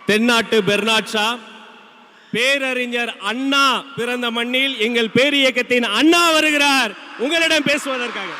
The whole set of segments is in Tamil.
தென்னாட்டு பெர்னாட் ஷா, பேரறிஞர் அண்ணா பிறந்த மண்ணில் எங்கள் பேரியக்கத்தின் அண்ணா வருகிறார் உங்களிடம் பேசுவதற்காக.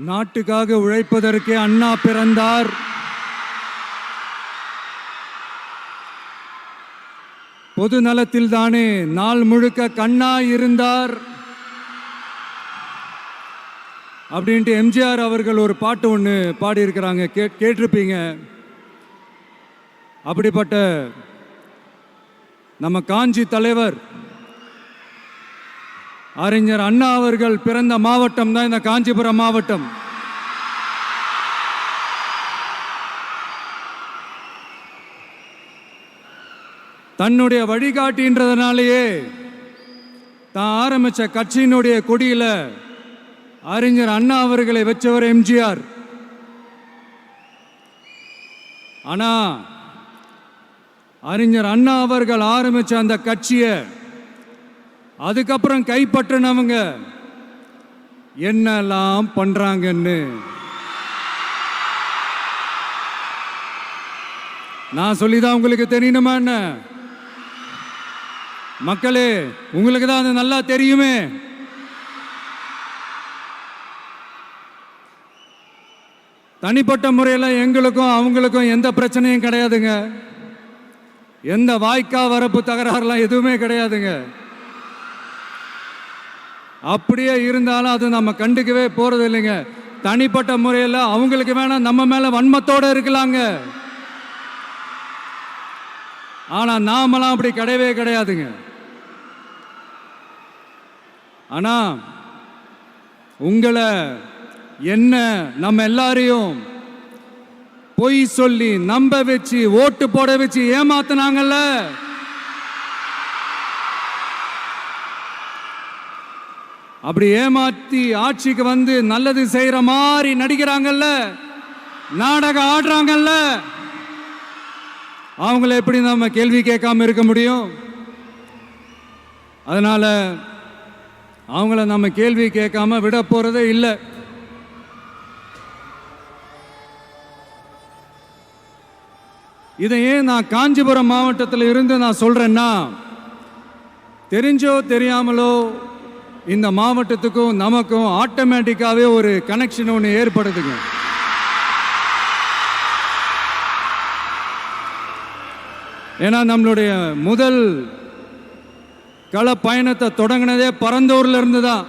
நாட்டுக்காக உழைப்பதற்கே அண்ணா பிறந்தார். பொது நலத்தில் தானே நாள் முழுக்க கண்ணா இருந்தார் அப்படின்ட்டு எம்ஜிஆர் அவர்கள் ஒரு பாட்டு ஒன்று பாடியிருக்கிறாங்க, கேட்டிருப்பீங்க. அப்படிப்பட்ட நம்ம காஞ்சி தலைவர் அறிஞர் அண்ணா அவர்கள் பிறந்த மாவட்டம் தான் இந்த காஞ்சிபுரம் மாவட்டம். தன்னுடைய வழிகாட்டின்றதுனாலேயே தான் ஆரம்பிச்ச கட்சியினுடைய கொடியில அறிஞர் அண்ணா அவர்களை வச்சவர் எம்ஜிஆர். ஆனா அறிஞர் அண்ணா அவர்கள் ஆரம்பிச்ச அந்த கட்சியை அதுக்கப்புறம் கைப்பற்றினவங்க என்னெல்லாம் பண்றாங்கன்னு நான் சொல்லிதான் உங்களுக்கு தெரியணுமா என்ன? மக்களே, உங்களுக்கு தான் அது நல்லா தெரியுமே. தனிப்பட்ட முறையில் எங்களுக்கும் அவங்களுக்கும் எந்த பிரச்சனையும் கிடையாதுங்க. எந்த வாய்க்கா வரப்பு தகராறுலாம் எதுவுமே கிடையாதுங்க. அப்படியே இருந்தாலும் அது நம்ம கண்டுக்கவே போறது இல்லைங்க. தனிப்பட்ட முறையில் அவங்களுக்கு வேணா நம்ம மேல வன்மத்தோட இருக்கலாங்க. ஆனா நாமெல்லாம் அப்படி கிடையவே கிடையாதுங்க. ஆனா உங்களை என்ன நம்ம எல்லாரையும் பொய் சொல்லி நம்ப வச்சு ஓட்டு போட வச்சு ஏமாத்தினாங்கல்ல, அப்படி ஏமாத்தி ஆட்சிக்கு வந்து நல்லது செய்யற மாதிரி நடிக்கிறாங்கல்ல, நாடகம் ஆடுறாங்கல்ல, அவங்கள எப்படி நம்ம கேள்வி கேட்காம இருக்க முடியும்? அதனால அவங்கள நம்ம கேள்வி கேட்காம விட போறதே இல்லை. இதை ஏன் நான் காஞ்சிபுரம் மாவட்டத்தில் இருந்து நான் சொல்றேன்னா, தெரிஞ்சோ தெரியாமலோ இந்த மாவட்டத்துக்கும் நமக்கும் ஆட்டோமேட்டிக்காவே ஒரு கனெக்ஷன் ஒன்று ஏற்படுதுங்க. ஏன்னா நம்மளுடைய முதல் கள பயணத்தை தொடங்கினதே பரந்தூர்ல இருந்து தான்.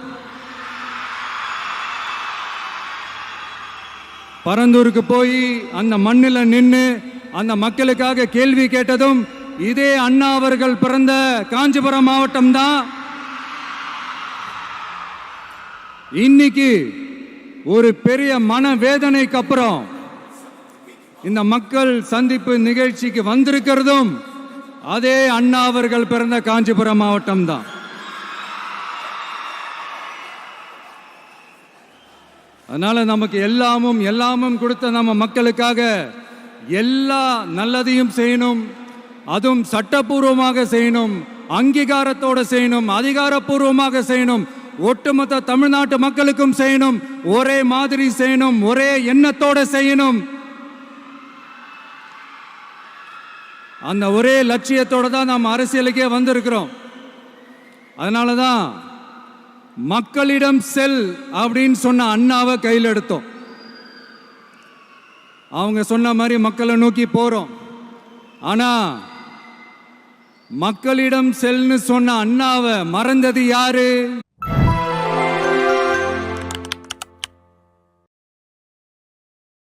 பரந்தூருக்கு போய் அந்த மண்ணில் நின்று அந்த மக்களுக்காக கேள்வி கேட்டதும் இதே அண்ணா அவர்கள் பிறந்த காஞ்சிபுரம் மாவட்டம் தான். இன்னைக்கு ஒரு பெரிய மனவேதனைக்கு அப்புறம் இந்த மக்கள் சந்திப்பு நிகழ்ச்சிக்கு வந்திருக்கிறதும் அதே அண்ணா அவர்கள் பிறந்த காஞ்சிபுரம் மாவட்டம் தான். அதனால நமக்கு எல்லாமும் கொடுத்த நம்ம மக்களுக்காக எல்லா நல்லதையும் செய்யணும், அதுவும் சட்டப்பூர்வமாக செய்யணும், அங்கீகாரத்தோட செய்யணும், அதிகாரப்பூர்வமாக செய்யணும், ஒட்டுமொத்த தமிழ்நாட்டு மக்களுக்கும் செய்யணும், ஒரே மாதிரி செய்யணும், ஒரே எண்ணத்தோட செய்யணும். அந்த ஒரே லட்சியத்தோட தான் நாம் அரசியலுக்கே வந்திருக்கிறோம். அதனாலதான் மக்களிடம் செல் அப்படின்னு சொன்ன அண்ணாவை கையில் எடுத்தோம். அவங்க சொன்ன மாதிரி மக்களை நோக்கி போறோம். ஆனா மக்களிடம் செல்னு சொன்ன அண்ணாவை மறந்தது யாரு?